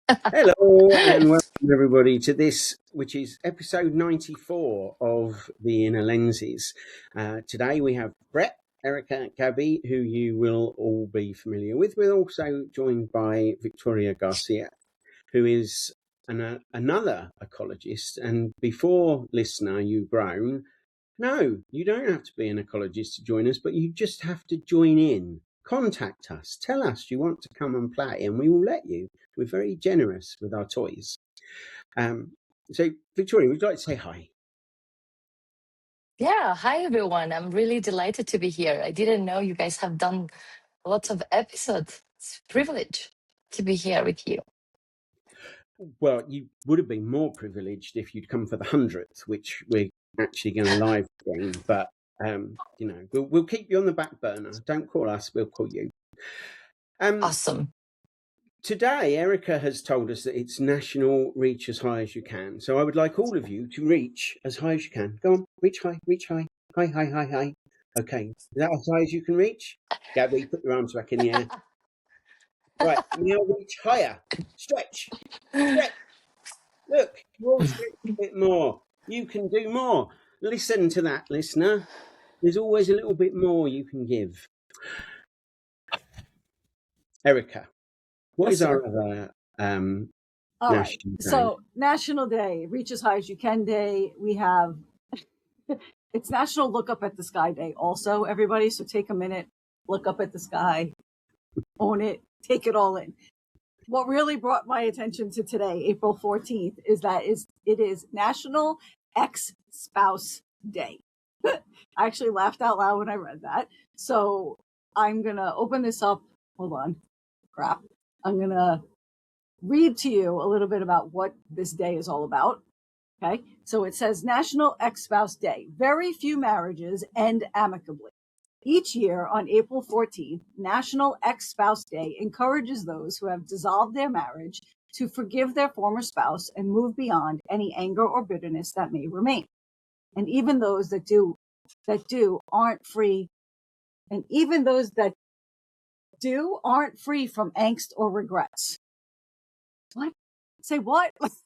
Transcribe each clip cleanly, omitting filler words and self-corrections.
Hello and welcome everybody to this, which is episode 94 of the Inner Lenses. Today we have Brett, Erica, Gabby, who you will all be familiar with. We're also joined by Victoria Garcia, who is another ecologist. And before, listener, you groan, no, you don't have to be an ecologist to join us, but you just have to join in. Contact us. Tell us you want to come and play, and we will let you. We're very generous with our toys. So, Victoria, would you like to say hi? Yeah, hi everyone. I'm really delighted to be here. I didn't know you guys have done lots of episodes. It's a privilege to be here with you. Well, you would have been more privileged if you'd come for the 100th, which we're actually going to live stream. But we'll keep you on the back burner. Don't call us; we'll call you. Awesome. Today, Erica has told us that it's National Reach as High as You Can. So I would like all of you to reach as high as you can. Go on, reach high, reach high. High, high, high, high. Okay, is that as high as you can reach? Gabby, put your arms back in the air. Right, now reach higher. Stretch, stretch. Look, you all stretch a bit more. You can do more. Listen to that, listener. There's always a little bit more you can give. Erica, what is our other All right. national day? So National Day, Reach as High as You Can Day. We have it's National Look Up at the Sky Day also, everybody. So take a minute, look up at the sky, own it, take it all in. What really brought my attention to today, April 14th, is that it is National Ex-Spouse Day. I actually laughed out loud when I read that. So I'm going to open this up. Hold on. Crap. I'm going to read to you a little bit about what this day is all about. Okay. So it says National Ex-Spouse Day. Very few marriages end amicably. Each year on April 14th, National Ex-Spouse Day encourages those who have dissolved their marriage to forgive their former spouse and move beyond any anger or bitterness that may remain. And even those that do aren't free. And even those that do aren't free from angst or regrets. What? Say what? It's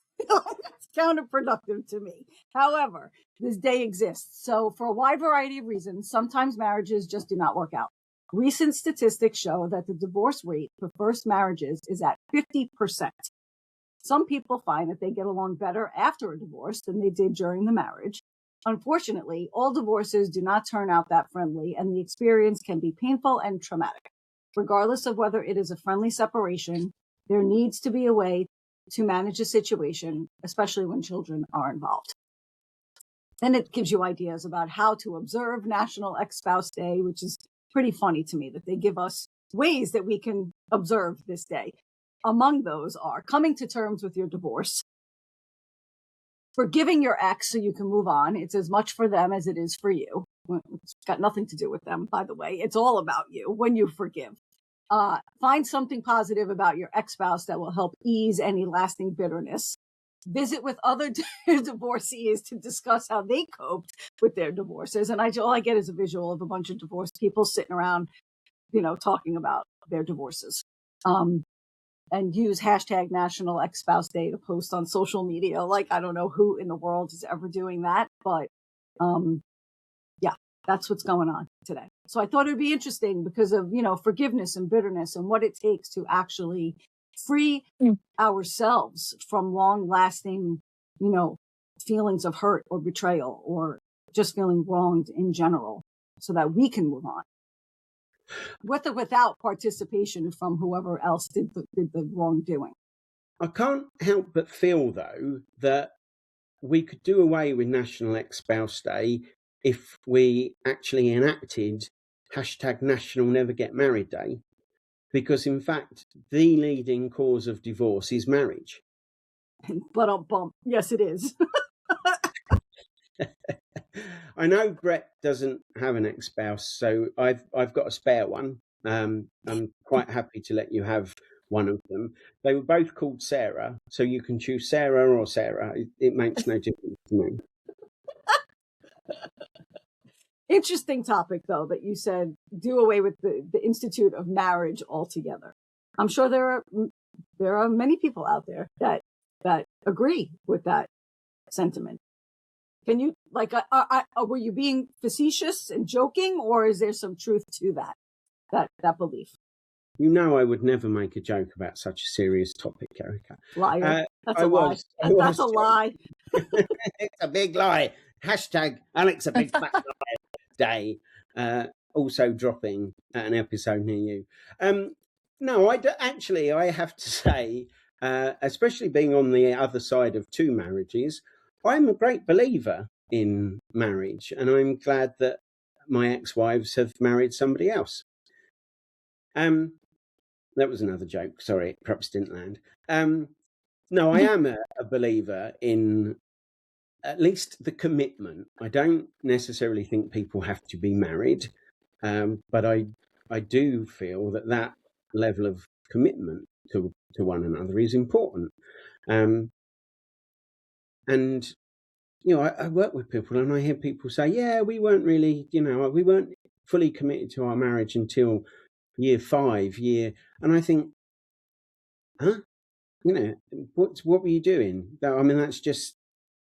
counterproductive to me. However, this day exists. So for a wide variety of reasons, sometimes marriages just do not work out. Recent statistics show that the divorce rate for first marriages is at 50%. Some people find that they get along better after a divorce than they did during the marriage. Unfortunately, all divorces do not turn out that friendly, and the experience can be painful and traumatic. Regardless of whether it is a friendly separation, there needs to be a way to manage a situation, especially when children are involved. And it gives you ideas about how to observe National Ex-Spouse Day, which is pretty funny to me that they give us ways that we can observe this day. Among those are coming to terms with your divorce, forgiving your ex so you can move on. It's as much for them as it is for you. It's got nothing to do with them, by the way. It's all about you when you forgive. Find something positive about your ex-spouse that will help ease any lasting bitterness. Visit with other divorcees to discuss how they coped with their divorces. And all I get is a visual of a bunch of divorced people sitting around, talking about their divorces. And use hashtag National Ex-Spouse Day to post on social media. Like, I don't know who in the world is ever doing that, but yeah, that's what's going on today. So I thought it would be interesting because of, forgiveness and bitterness and what it takes to actually free ourselves from long lasting, feelings of hurt or betrayal or just feeling wronged in general so that we can move on. With or without participation from whoever else did the wrongdoing. I can't help but feel, though, that we could do away with National Ex-Spouse Day if we actually enacted hashtag National Never Get Married Day, because, in fact, the leading cause of divorce is marriage. But yes, it is. I know Brett doesn't have an ex-spouse, so I've got a spare one. I'm quite happy to let you have one of them. They were both called Sarah, so you can choose Sarah or Sarah. It makes no difference to me. Interesting topic, though, that you said do away with the institute of marriage altogether. I'm sure there are there are many people out there that agree with that sentiment. Can you, like, were you being facetious and joking, or is there some truth to that belief? You know, I would never make a joke about such a serious topic, Erica. Liar. That's I a lie. That's a lie. It's a big lie. Hashtag Alex a big fat liar day. Also dropping an episode near you. No, actually, I have to say, especially being on the other side of two marriages, I'm a great believer in marriage, and I'm glad that my ex-wives have married somebody else. That was another joke. Sorry, it perhaps didn't land. No, I am a believer in at least the commitment. I don't necessarily think people have to be married, but I do feel that level of commitment to one another is important. And you know, I work with people and I hear people say, "Yeah, we weren't really, you know, we weren't fully committed to our marriage until year 5, and I think, huh? You know, what were you doing? I mean, that's just,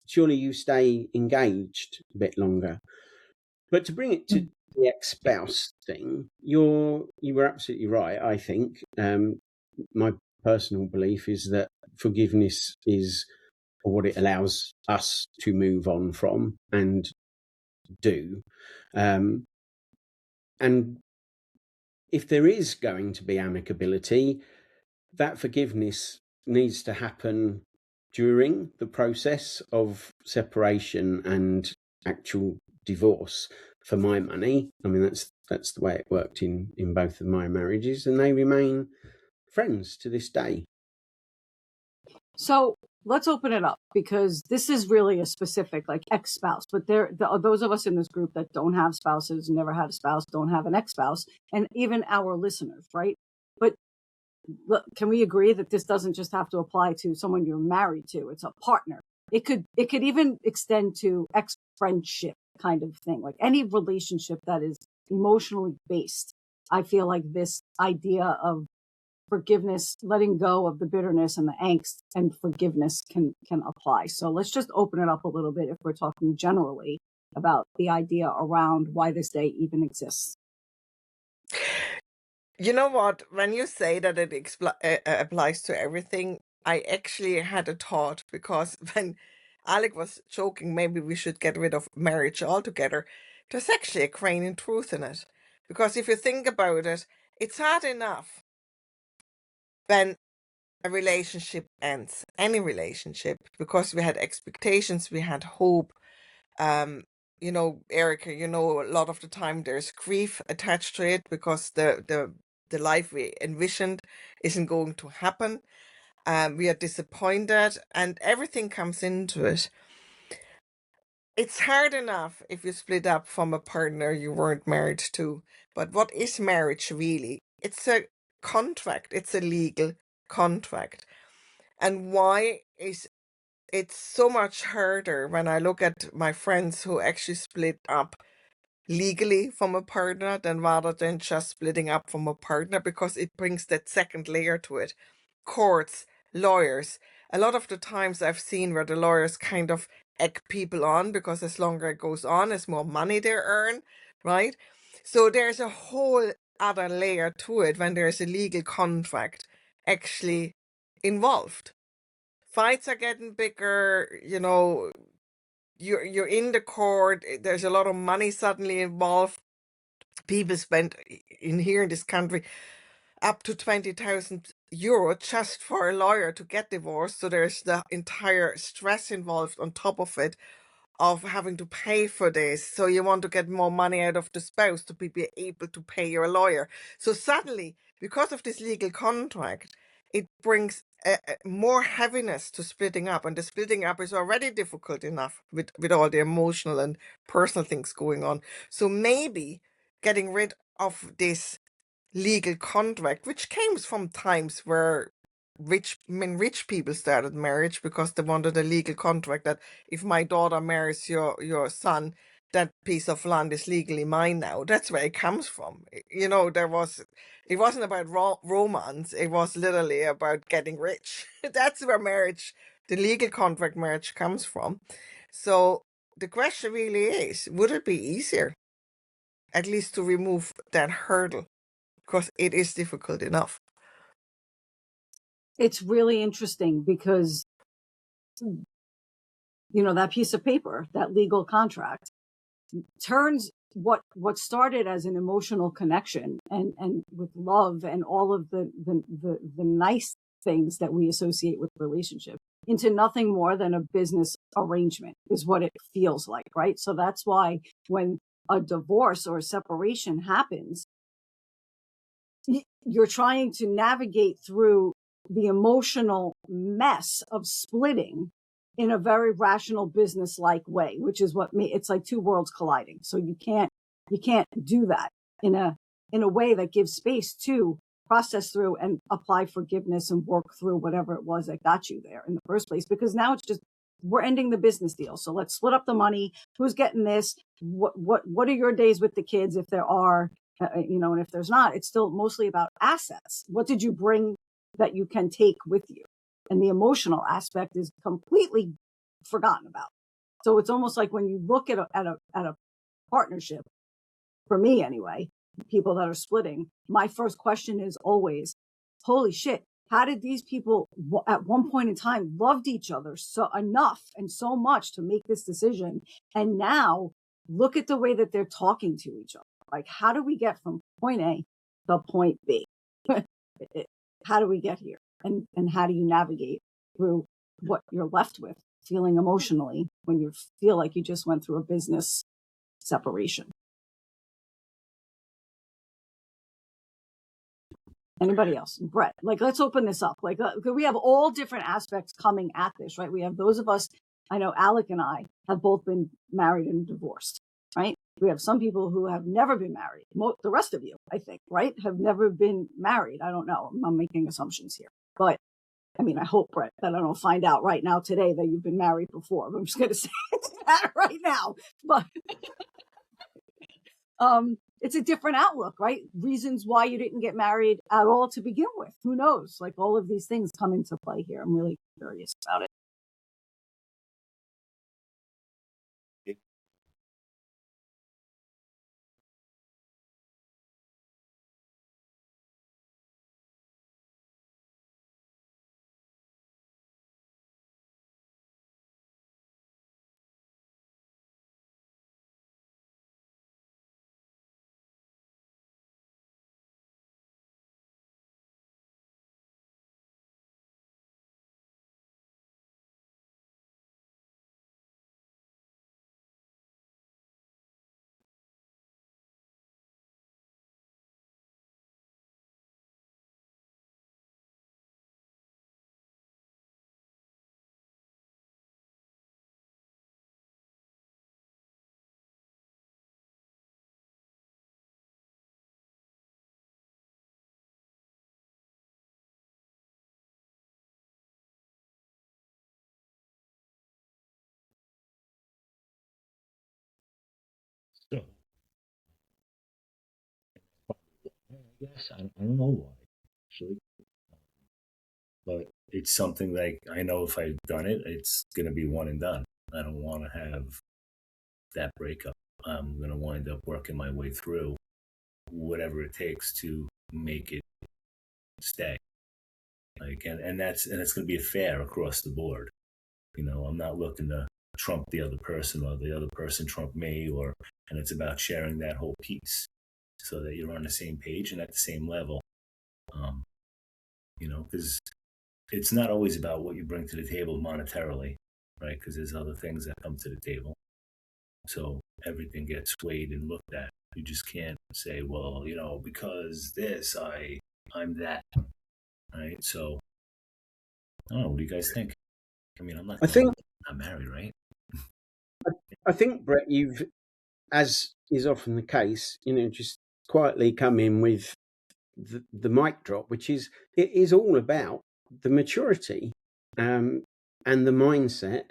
surely you stay engaged a bit longer." But to bring it to the ex-spouse thing, you were absolutely right. I think my personal belief is that forgiveness is what it allows us to move on from and do. And if there is going to be amicability, that forgiveness needs to happen during the process of separation and actual divorce, for my money. I mean, that's the way it worked in both of my marriages, and they remain friends to this day. So let's open it up, because this is really a specific, like, ex-spouse, but those of us in this group that don't have spouses, never had a spouse, don't have an ex-spouse, and even our listeners, right? But can we agree that this doesn't just have to apply to someone you're married to? It's a partner. It could even extend to ex-friendship kind of thing, like any relationship that is emotionally based. I feel like this idea of forgiveness, letting go of the bitterness and the angst, and forgiveness can apply. So let's just open it up a little bit if we're talking generally about the idea around why this day even exists. You know what? When you say that it applies to everything, I actually had a thought, because when Alec was joking, maybe we should get rid of marriage altogether, there's actually a grain in truth in it. Because if you think about it, it's hard enough when a relationship ends, any relationship, because we had expectations, we had hope. You know, Erica, you know, a lot of the time there's grief attached to it, because the life we envisioned isn't going to happen. We are disappointed, and everything comes into it. It's hard enough if you split up from a partner you weren't married to. But what is marriage really? It's a contract. It's a legal contract. And why is it so much harder when I look at my friends who actually split up legally from a partner rather than just splitting up from a partner? Because it brings that second layer to it. Courts, lawyers. A lot of the times I've seen where the lawyers kind of egg people on, because as longer it goes on, as more money they earn, right? So there's a whole other layer to it when there's a legal contract actually involved. Fights are getting bigger, you know, you're in the court, there's a lot of money suddenly involved. People spend in here in this country up to 20,000 euro just for a lawyer to get divorced. So there's the entire stress involved on top of it, of having to pay for this. So you want to get more money out of the spouse to be able to pay your lawyer. So suddenly, because of this legal contract, it brings more heaviness to splitting up. And the splitting up is already difficult enough with all the emotional and personal things going on. So maybe getting rid of this legal contract, which came from times where rich people started marriage because they wanted a legal contract that if my daughter marries your son, that piece of land is legally mine now. That's where it comes from. You know, it wasn't about romance. It was literally about getting rich. That's where marriage, the legal contract marriage, comes from. So the question really is, would it be easier, at least to remove that hurdle? Because it is difficult enough. It's really interesting because, you know, that piece of paper, that legal contract, turns what started as an emotional connection and with love and all of the nice things that we associate with relationship into nothing more than a business arrangement is what it feels like, right? So that's why when a divorce or a separation happens, you're trying to navigate through the emotional mess of splitting in a very rational business like way, which is what it's like two worlds colliding. So you can't do that in a way that gives space to process through and apply forgiveness and work through whatever it was that got you there in the first place, because now it's just, we're ending the business deal. So let's split up the money. Who's getting this? What are your days with the kids, if there are? You know, and if there's not, it's still mostly about assets. What did you bring that you can take with you? And the emotional aspect is completely forgotten about. So it's almost like when you look at a partnership, for me anyway, people that are splitting, my first question is always, holy shit, how did these people at one point in time loved each other so enough and so much to make this decision? And now look at the way that they're talking to each other. Like, how do we get from point A to point B? How do we get here? And how do you navigate through what you're left with feeling emotionally when you feel like you just went through a business separation? Anybody else? Brett, like, let's open this up. Like, we have all different aspects coming at this, right? We have those of us, I know Alec and I have both been married and divorced, right? We have some people who have never been married. The rest of you, I think, right, have never been married. I don't know. I'm making assumptions here. But I mean, I hope, Brett, that I don't find out right now today that you've been married before. I'm just going to say that right now. But it's a different outlook, right? Reasons why you didn't get married at all to begin with. Who knows? Like, all of these things come into play here. I'm really curious about it. So, I guess I don't know why, actually, but it's something like I know if I've done it, it's gonna be one and done. I don't want to have that breakup. I'm gonna wind up working my way through whatever it takes to make it stay. Like, and it's gonna be fair across the board. You know, I'm not looking to trump the other person or the other person trump me, and it's about sharing that whole piece so that you're on the same page and at the same level. You know, because it's not always about what you bring to the table monetarily, right? Because there's other things that come to the table. So everything gets weighed and looked at. You just can't say, well, you know, because this, I'm that, right? So I don't know. What do you guys think? I mean, I think I'm married, right? I think, Brett, you've, as is often the case, you know, just quietly come in with the mic drop, which is, it is all about the maturity and the mindset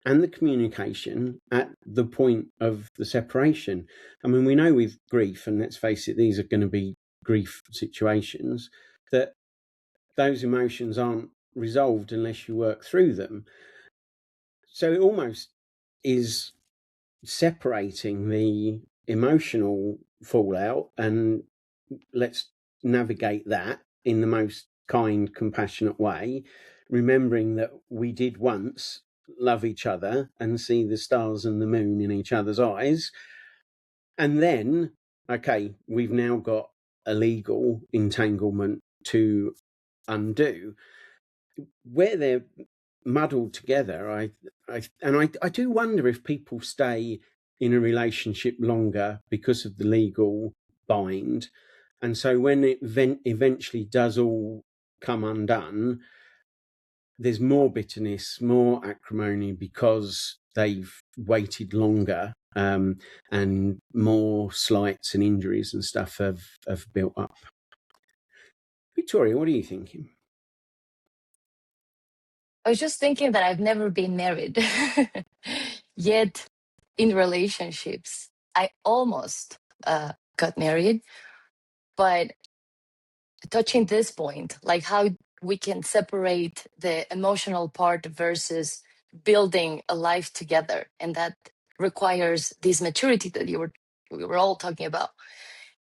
and the communication at the point of the separation. I mean, we know with grief, and let's face it, these are going to be grief situations, that those emotions aren't resolved unless you work through them. So it almost is separating the emotional fallout, and let's navigate that in the most kind, compassionate way, remembering that we did once love each other and see the stars and the moon in each other's eyes. And then, okay, we've now got a legal entanglement to undo. Where they're muddled together, I do wonder if people stay in a relationship longer because of the legal bind. And so when it eventually does all come undone, there's more bitterness, more acrimony because they've waited longer, and more slights and injuries and stuff have built up. Victoria, what are you thinking? I was just thinking that I've never been married, yet in relationships, I almost got married. But touching this point, like how we can separate the emotional part versus building a life together, and that requires this maturity that we were all talking about.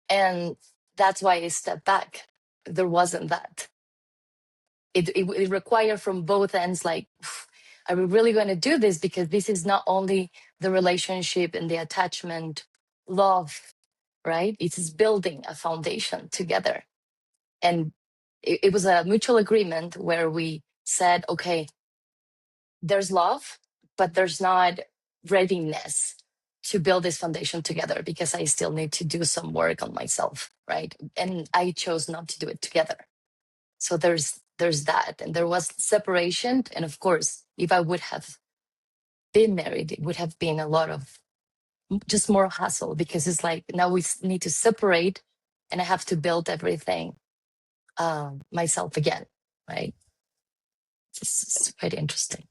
And that's why I stepped back. There wasn't that. It required from both ends, like, are we really going to do this? Because this is not only the relationship and the attachment, love, right? It is building a foundation together. And it was a mutual agreement where we said, okay, there's love, but there's not readiness to build this foundation together, because I still need to do some work on myself, right? And I chose not to do it together. So there's that, and there was separation. And of course, if I would have been married, it would have been a lot of just more hassle, because it's like now we need to separate, and I have to build everything myself again, right? It's quite interesting.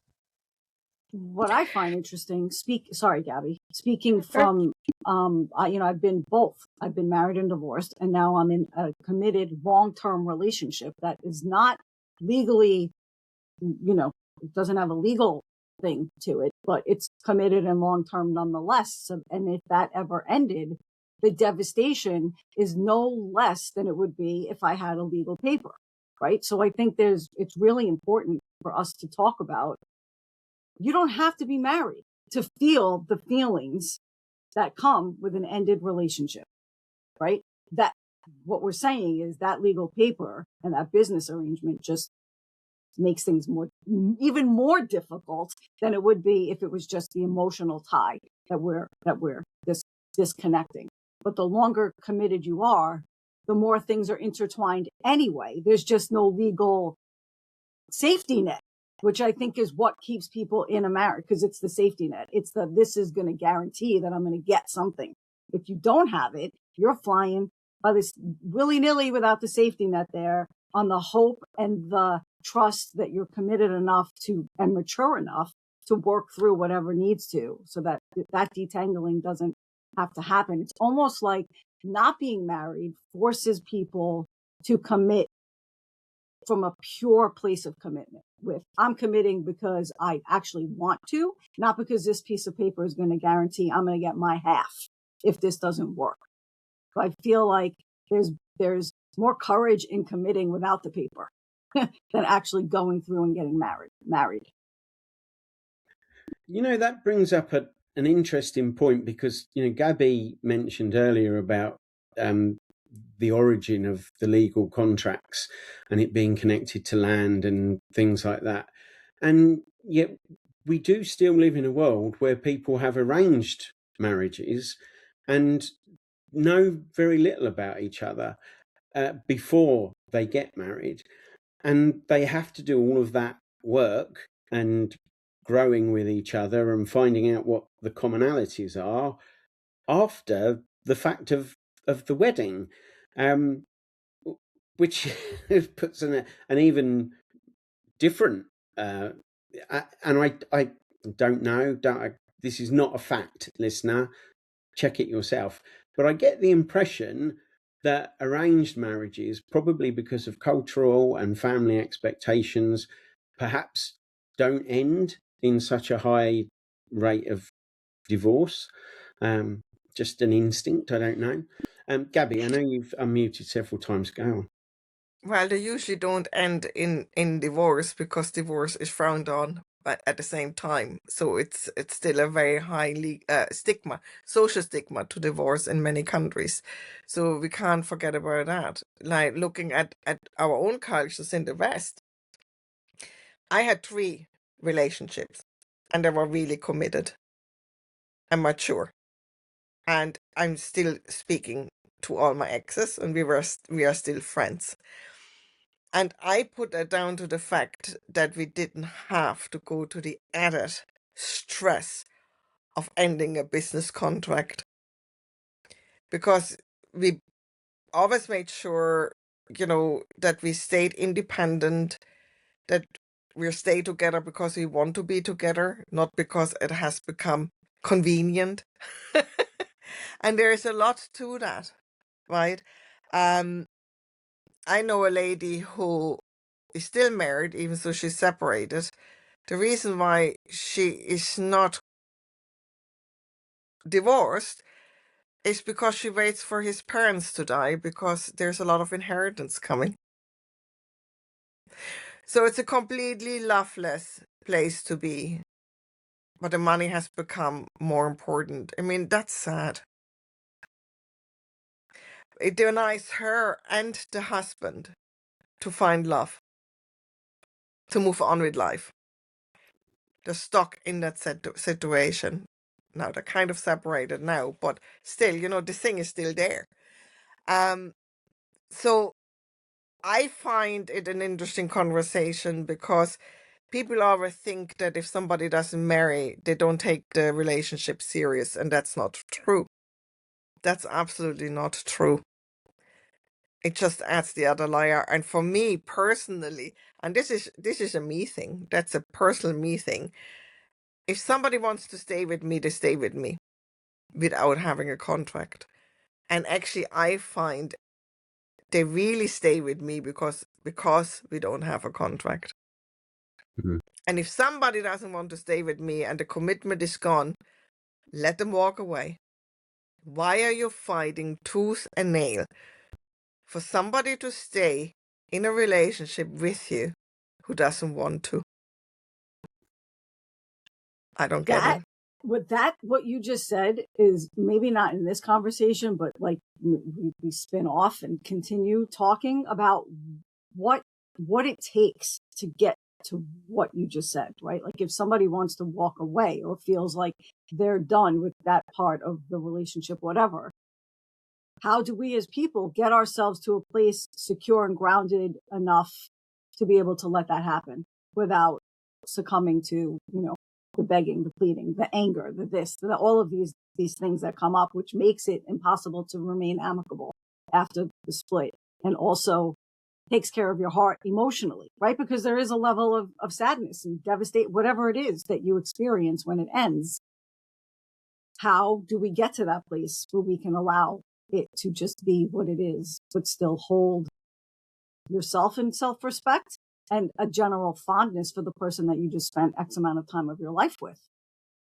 What I find interesting, sorry, Gabby, speaking from, I've been both. I've been married and divorced, and now I'm in a committed long-term relationship that is not legally, it doesn't have a legal thing to it, but it's committed and long-term nonetheless. So, and if that ever ended, the devastation is no less than it would be if I had a legal paper, right? So I think it's really important for us to talk about. You don't have to be married to feel the feelings that come with an ended relationship, right? That what we're saying is that legal paper and that business arrangement just makes things even more difficult than it would be if it was just the emotional tie that we're disconnecting. But the longer committed you are, the more things are intertwined anyway. There's just no legal safety net, which I think is what keeps people in a marriage, because it's the safety net. It's this is going to guarantee that I'm going to get something. If you don't have it, you're flying by this willy-nilly without the safety net there, on the hope and the trust that you're committed enough to and mature enough to work through whatever needs to, so that detangling doesn't have to happen. It's almost like not being married forces people to commit from a pure place of commitment, with I'm committing because I actually want to, not because this piece of paper is going to guarantee I'm going to get my half if this doesn't work. So I feel like there's more courage in committing without the paper than actually going through and getting married. That brings up an interesting point, because Gabby mentioned earlier about the origin of the legal contracts and it being connected to land and things like that. And yet we do still live in a world where people have arranged marriages and know very little about each other before they get married. And they have to do all of that work and growing with each other and finding out what the commonalities are after the fact of the wedding, which puts an even different and I Don't know. This is not a fact, listener. Check it yourself. But I get the impression that arranged marriages, probably because of cultural and family expectations, perhaps don't end in such a high rate of divorce. Just an instinct, I don't know. Gabby, I know you've unmuted several times. Go on. Well, they usually don't end in divorce because divorce is frowned on, but at the same time, so it's still a very highly social stigma to divorce in many countries. So we can't forget about that. Like looking at our own cultures in the West, I had 3 relationships, and they were really committed and mature, and I'm still speaking to all my exes, and we are still friends. And I put that down to the fact that we didn't have to go to the added stress of ending a business contract, because we always made sure, that we stayed independent, that we stay together because we want to be together, not because it has become convenient. And there is a lot to that, right? I know a lady who is still married, even though she's separated. The reason why she is not divorced is because she waits for his parents to die, because there's a lot of inheritance coming. So it's a completely loveless place to be. But the money has become more important. I mean, that's sad. It denies her and the husband to find love, to move on with life. They're stuck in that situation. Now they're kind of separated now, but still, the thing is still there. So I find it an interesting conversation, because people always think that if somebody doesn't marry, they don't take the relationship serious, and that's not true. That's absolutely not true. It just adds the other layer. And for me personally, and this is a me thing, that's a personal me thing. If somebody wants to stay with me, they stay with me without having a contract. And actually, I find they really stay with me because we don't have a contract. Mhm. And if somebody doesn't want to stay with me and the commitment is gone, let them walk away. Why are you fighting tooth and nail for somebody to stay in a relationship with you who doesn't want to? I don't get it. What you just said is maybe not in this conversation, but like we spin off and continue talking about what it takes to get to what you just said, right? Like if somebody wants to walk away or feels like they're done with that part of the relationship, whatever, how do we as people get ourselves to a place secure and grounded enough to be able to let that happen without succumbing to, the begging, the pleading, the anger, the this, all of these things that come up, which makes it impossible to remain amicable after the split, and also takes care of your heart emotionally, right? Because there is a level of sadness and devastate, whatever it is that you experience when it ends. How do we get to that place where we can allow it to just be what it is, but still hold yourself in self-respect and a general fondness for the person that you just spent X amount of time of your life with?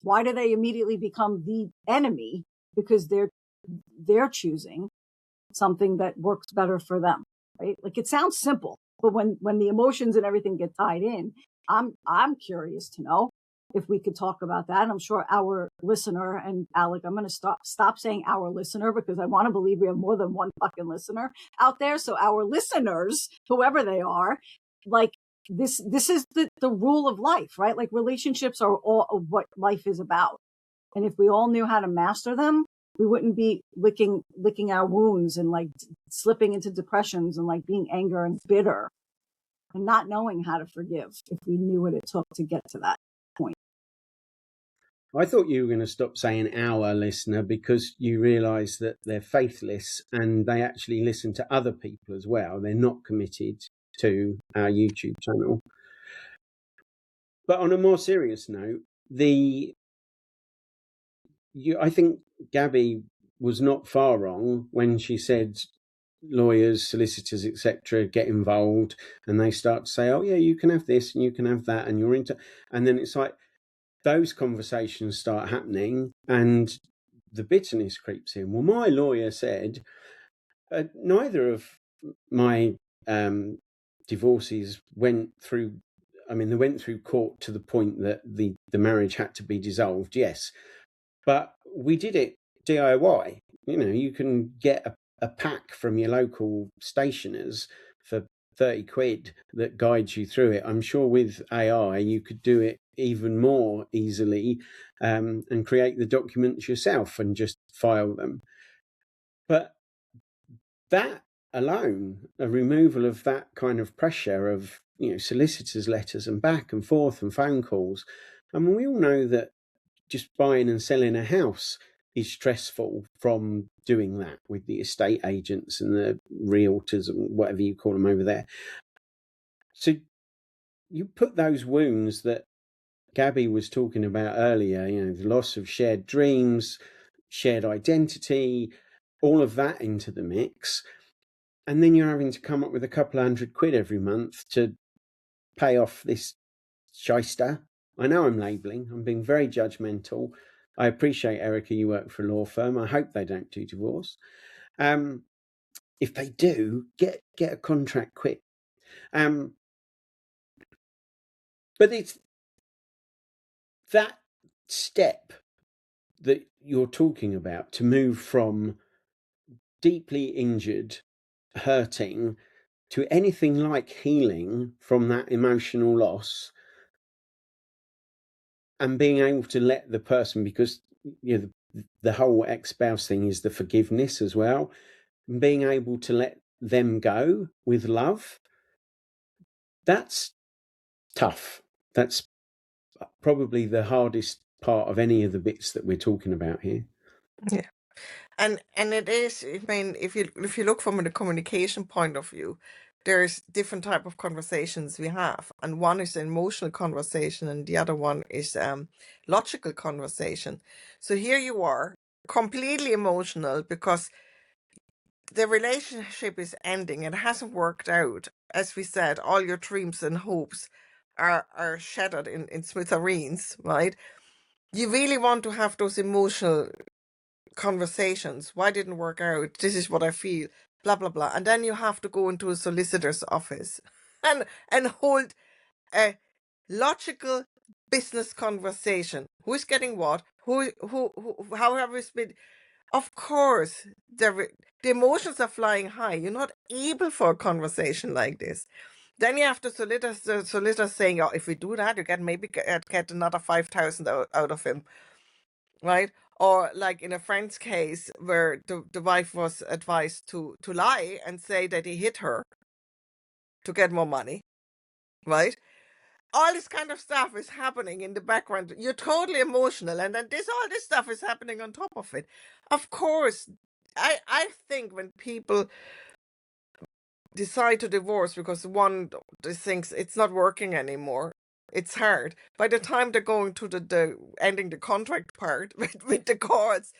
Why do they immediately become the enemy? Because they're choosing something that works better for them, right? Like it sounds simple, but when the emotions and everything get tied in, I'm curious to know if we could talk about that. I'm sure our listener, and Alec, I'm going to stop saying our listener, because I want to believe we have more than one fucking listener out there. So our listeners, whoever they are, like this is the rule of life, right? Like relationships are all of what life is about. And if we all knew how to master them, we wouldn't be licking our wounds and like slipping into depressions and like being angry and bitter and not knowing how to forgive if we knew what it took to get to that point. I thought you were going to stop saying our listener because you realise that they're faithless and they actually listen to other people as well. They're not committed to our YouTube channel. But on a more serious note, I think Gabby was not far wrong when she said lawyers, solicitors, etc., get involved, and they start to say, "Oh yeah, you can have this and you can have that," and you're into, and then it's like those conversations start happening, and the bitterness creeps in. Well, my lawyer said neither of my divorces went through. I mean, they went through court to the point that the marriage had to be dissolved. Yes, but we did it DIY. You know, you can get a pack from your local stationers for 30 quid that guides you through it. I'm sure with AI you could do it even more easily and create the documents yourself and just file them. But that alone, a removal of that kind of pressure of, you know, solicitors' letters and back and forth and phone calls. I mean, we all know that just buying and selling a house is stressful from doing that with the estate agents and the realtors and whatever you call them over there. So you put those wounds that Gabby was talking about earlier, you know, the loss of shared dreams, shared identity, all of that into the mix. And then you're having to come up with a couple £100 every month to pay off this shyster. I know I'm labelling, I'm being very judgmental. I appreciate, Erica, you work for a law firm. I hope they don't do divorce. If they do, get a contract quick. But it's that step that you're talking about to move from deeply injured, hurting, to anything like healing from that emotional loss and being able to let the person, because you know the whole ex-spouse thing is the forgiveness as well, and being able to let them go with love, that's tough. That's probably the hardest part of any of the bits that we're talking about here. Yeah. And it is, I mean, if you look from the communication point of view, there's different type of conversations we have, and one is an emotional conversation and the other one is logical conversation. So here you are completely emotional because the relationship is ending, it hasn't worked out. As we said, all your dreams and hopes are shattered in smithereens, right? You really want to have those emotional conversations. Why didn't work out? This is what I feel. Blah blah blah. And then you have to go into a solicitor's office and hold a logical business conversation. Who's getting what? Who however it's been. Of course, the emotions are flying high. You're not able for a conversation like this. Then you have the solicitor saying, "Oh, if we do that, you can maybe get another 5,000 out of him." Right? Or like in a friend's case where the wife was advised to lie and say that he hit her to get more money, right? All this kind of stuff is happening in the background. You're totally emotional, and then all this stuff is happening on top of it. Of course, I think when people decide to divorce because one thinks it's not working anymore, it's hard. By the time they're going to the ending the contract part with the courts,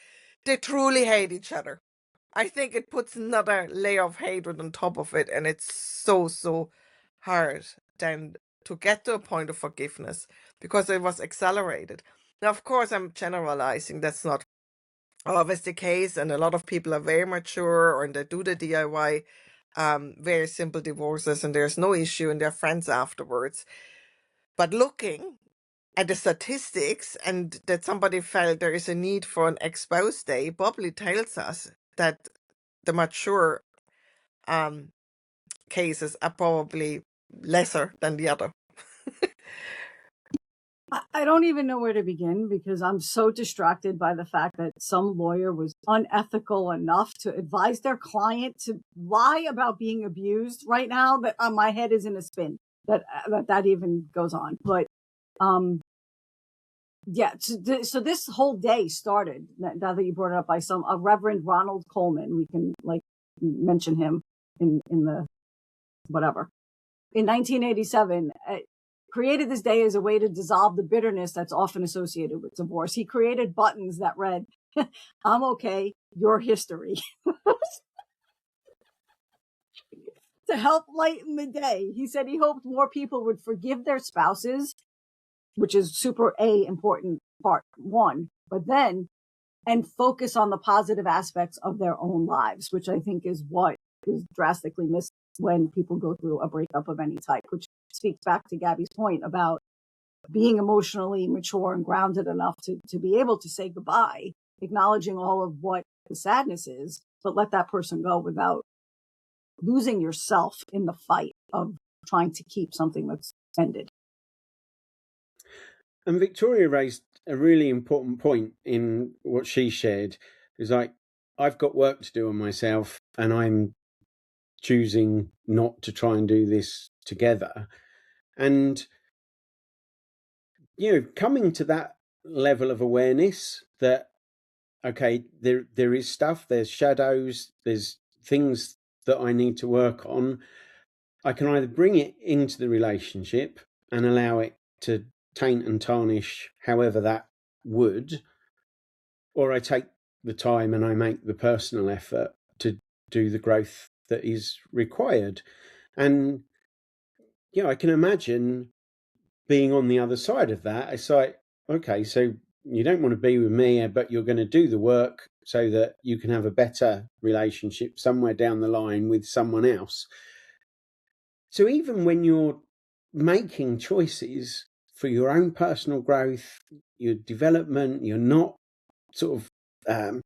they truly hate each other. I think it puts another layer of hatred on top of it, and it's so hard then to get to a point of forgiveness because it was accelerated. Now, of course, I'm generalizing. That's not always the case, and a lot of people are very mature and they do the DIY, very simple divorces, and there's no issue, and they're friends afterwards. But looking at the statistics and that somebody felt there is a need for an ex-spouse day probably tells us that the mature cases are probably lesser than the other. I don't even know where to begin because I'm so distracted by the fact that some lawyer was unethical enough to advise their client to lie about being abused right now that my head is in a spin that even goes on. But yeah, so this whole day started, now that you brought it up, by a Reverend Ronald Coleman. We can like mention him in the whatever. In 1987, created this day as a way to dissolve the bitterness that's often associated with divorce. He created buttons that read, I'm okay, your history, to help lighten the day. He said he hoped more people would forgive their spouses, which is super important part one, but then, and focus on the positive aspects of their own lives, which I think is what is drastically missed when people go through a breakup of any type, which speaks back to Gabby's point about being emotionally mature and grounded enough to be able to say goodbye, acknowledging all of what the sadness is, but let that person go without losing yourself in the fight of trying to keep something that's ended. And Victoria raised a really important point in what she shared. It's like, I've got work to do on myself, and I'm choosing not to try and do this together. And, coming to that level of awareness that, okay, there is stuff, there's shadows, there's things that I need to work on. I can either bring it into the relationship and allow it to taint and tarnish however that would, or I take the time and I make the personal effort to do the growth that is required. And I can imagine being on the other side of that. It's like, okay, so you don't want to be with me, but you're going to do the work so that you can have a better relationship somewhere down the line with someone else. So even when you're making choices for your own personal growth, your development, you're not sort of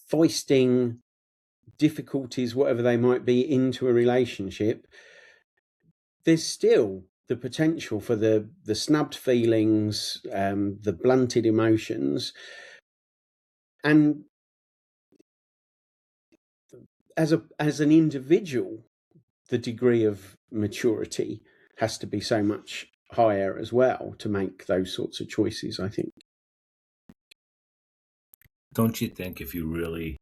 foisting difficulties, whatever they might be, into a relationship, there's still the potential for the snubbed feelings, the blunted emotions. And as an individual, the degree of maturity has to be so much higher as well to make those sorts of choices, I think. Don't you think if you really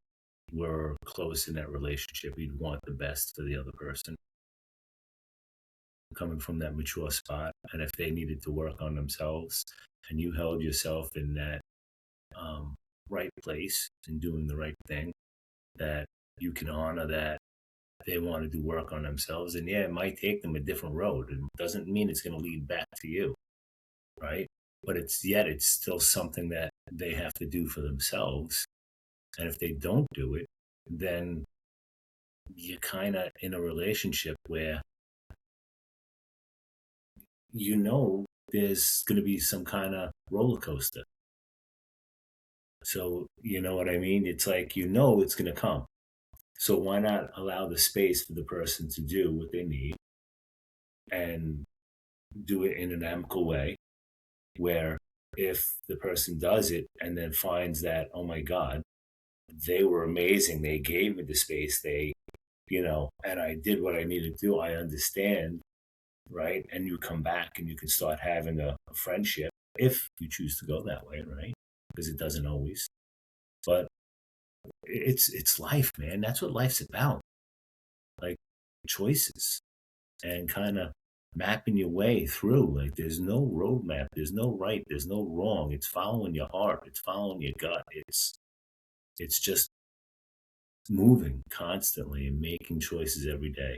were close in that relationship, you'd want the best for the other person? Coming from that mature spot, and if they needed to work on themselves and you held yourself in that right place and doing the right thing, that you can honor that they want to do work on themselves. And yeah, it might take them a different road. It doesn't mean it's going to lead back to you, right? But it's still something that they have to do for themselves. And if they don't do it, then you're kind of in a relationship where there's going to be some kind of roller coaster. So, you know what I mean? It's like, it's going to come. So why not allow the space for the person to do what they need and do it in an amicable way, where if the person does it and then finds that, oh my God, they were amazing, they gave me the space, and I did what I needed to do, I understand, right? And you come back and you can start having a friendship if you choose to go that way, right? Because it doesn't always. But it's life, man. That's what life's about. Like choices and kind of mapping your way through. Like there's no roadmap, there's no right, there's no wrong. It's following your heart, it's following your gut. It's just moving constantly and making choices every day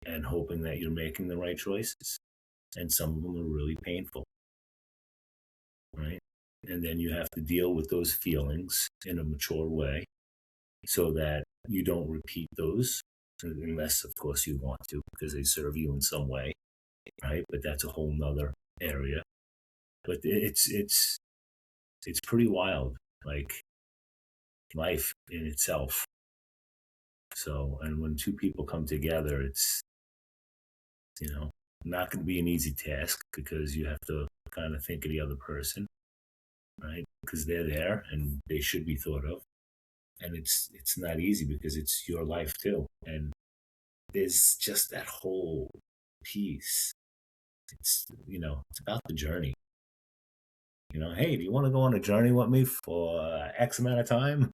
and hoping that you're making the right choices. And some of them are really painful, right? And then you have to deal with those feelings in a mature way so that you don't repeat those, unless, of course, you want to, because they serve you in some way, right? But that's a whole nother area. But it's pretty wild, like life in itself. So, and when two people come together, it's, not going to be an easy task because you have to kind of think of the other person, right? Because they're there and they should be thought of. And it's not easy because it's your life too. And there's just that whole piece. It's, it's about the journey. Hey, do you want to go on a journey with me for X amount of time?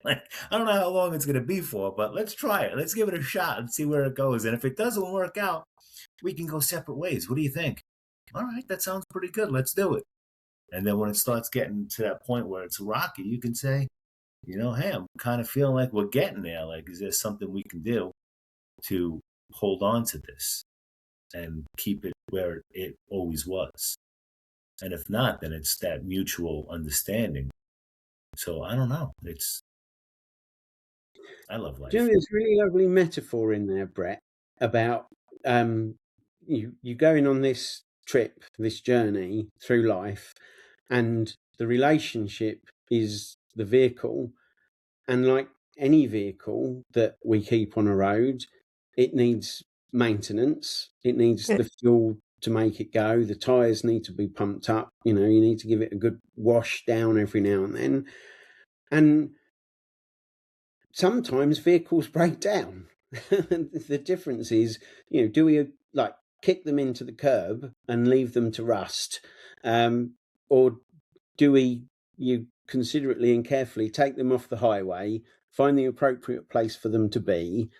Like, I don't know how long it's going to be for, but let's try it. Let's give it a shot and see where it goes. And if it doesn't work out, we can go separate ways. What do you think? all right, that sounds pretty good. Let's do it. And then when it starts getting to that point where it's rocky, you can say, hey, I'm kind of feeling like we're getting there. Like, is there something we can do to hold on to this and keep it where it always was? And if not, then it's that mutual understanding. So I don't know. I love Do you life. know, there's a really lovely metaphor in there, Brett, about you going on this trip, this journey through life, and the relationship is the vehicle. And like any vehicle that we keep on a road, it needs maintenance. It needs Yeah. the fuel to make it go. The tires need to be pumped up. You need to give it a good wash down every now and then. And sometimes vehicles break down. The difference is, do we like kick them into the curb and leave them to rust, or do we you considerately and carefully take them off the highway, find the appropriate place for them to be,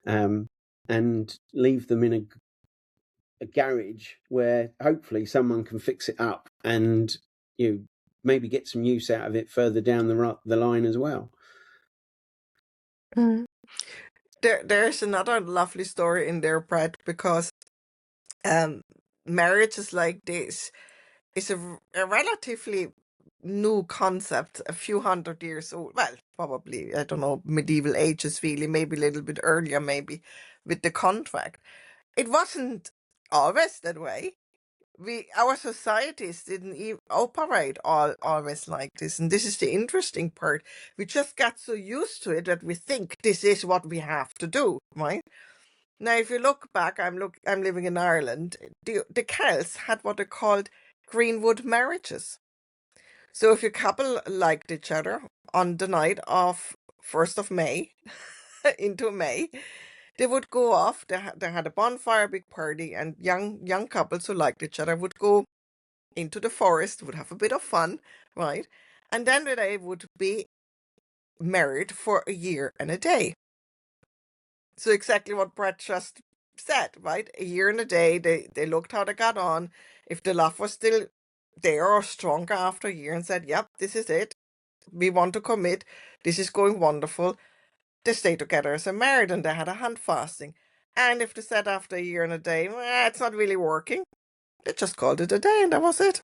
and leave them in a garage where hopefully someone can fix it up and maybe get some use out of it further down the line as well. Mm. There's another lovely story in there, Brad, because marriages like this is a relatively new concept, a few hundred years old. Well, probably, I don't know, medieval ages, really, maybe a little bit earlier, maybe, with the contract. It wasn't always that way. Our societies didn't even operate always like this, and this is the interesting part. We just got so used to it that we think this is what we have to do, right? Now, if you look back, I'm living in Ireland. The Celts had what they called greenwood marriages. So if a couple liked each other on the night of 1st of May into May, they would go off. They had a bonfire, big party, and young couples who liked each other would go into the forest, would have a bit of fun, right? And then they would be married for a year and a day. So exactly what Brett just said, right? A year and a day. They looked how they got on. If the love was still there or stronger after a year, and said, "Yep, this is it. We want to commit. This is going wonderful." They stayed together as a married, and they had a hand fasting. And if they said after a year and a day, it's not really working, they just called it a day, and that was it.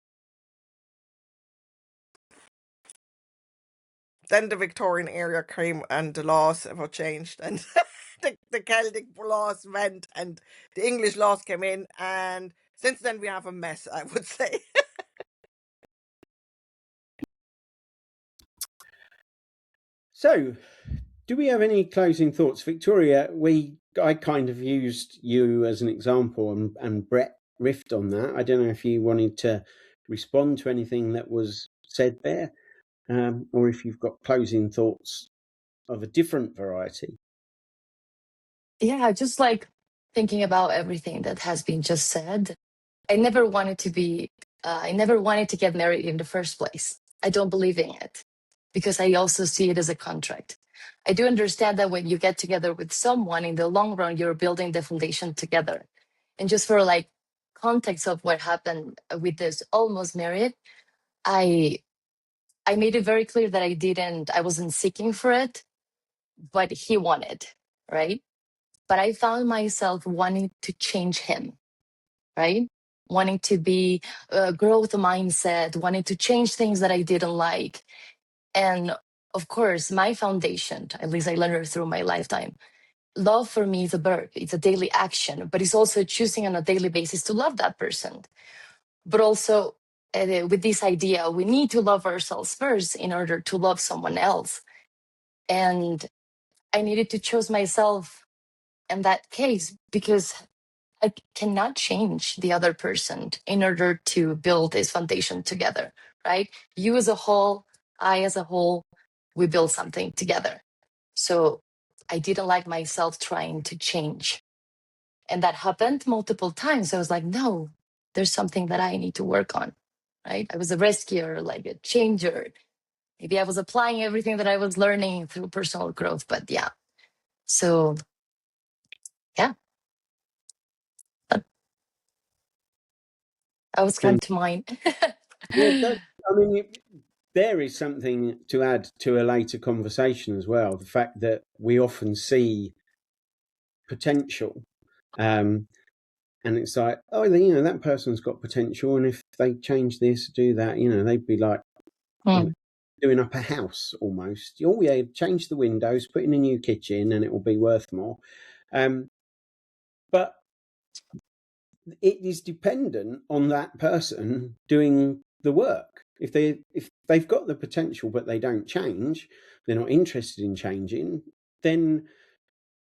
Then the Victorian era came, and the laws were changed, and the Celtic laws went, and the English laws came in, and since then we have a mess, I would say. So, do we have any closing thoughts, Victoria? I kind of used you as an example, and Brett riffed on that. I don't know if you wanted to respond to anything that was said there, or if you've got closing thoughts of a different variety. Yeah, just like thinking about everything that has been just said. I never wanted to get married in the first place. I don't believe in it because I also see it as a contract. I do understand that when you get together with someone in the long run, you're building the foundation together. And just for like context of what happened with this almost married, I I made it very clear that I wasn't seeking for it, but he wanted, right? But I found myself wanting to change him, right? Wanting to be a growth mindset, wanting to change things that I didn't like. And of course, my foundation, at least I learned it through my lifetime, love for me is a verb, it's a daily action, but it's also choosing on a daily basis to love that person. But also, with this idea, we need to love ourselves first in order to love someone else. And I needed to choose myself in that case because I cannot change the other person in order to build this foundation together, right? You as a whole, I as a whole, we build something together. So I didn't like myself trying to change. And that happened multiple times. I was like, no, there's something that I need to work on, right? I was a rescuer, like a changer. Maybe I was applying everything that I was learning through personal growth, but yeah. So, yeah. I was come to mind. Yeah, I mean, there is something to add to a later conversation as well. The fact that we often see potential, and it's like, oh, you know, that person's got potential, and if they change this, do that, you know, they'd be like, you know, doing up a house almost. Oh yeah, change the windows, put in a new kitchen, and it will be worth more. But it is dependent on that person doing the work. If they've got the potential but they don't change, they're not interested in changing, then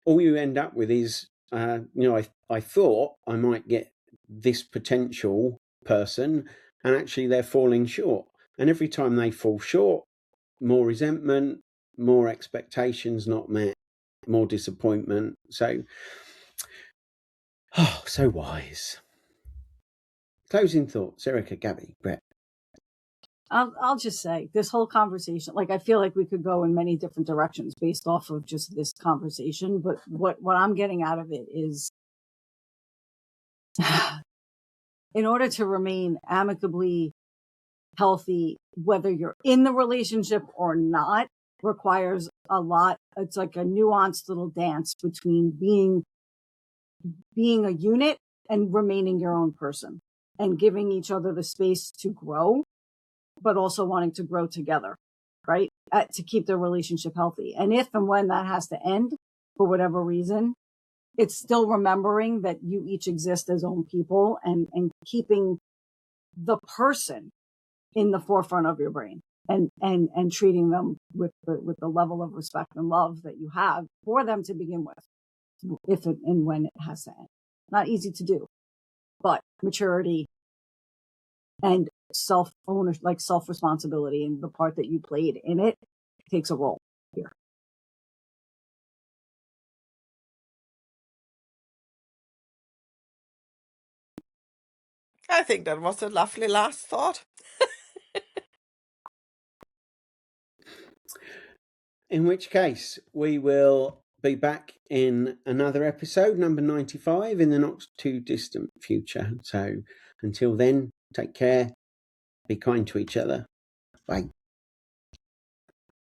all you end up with is, you know, I thought I might get this potential person, and actually they're falling short. And every time they fall short, more resentment, more expectations not met, more disappointment. So, so wise. Closing thoughts, Erica, Gabby, Brett. I'll just say this whole conversation, like I feel like we could go in many different directions based off of just this conversation. But what I'm getting out of it is in order to remain amicably healthy, whether you're in the relationship or not, requires a lot. It's like a nuanced little dance between being a unit and remaining your own person and giving each other the space to grow, but also wanting to grow together, right? To keep the relationship healthy. And if and when that has to end for whatever reason, it's still remembering that you each exist as own people and keeping the person in the forefront of your brain and treating them with the level of respect and love that you have for them to begin with, if and when it has to end. Not easy to do, but maturity and self-ownership, like self-responsibility and the part that you played in it takes a role here. I think that was a lovely last thought. In which case, we will be back in another episode, number 95, in the not too distant future. So until then, take care, be kind to each other. Bye.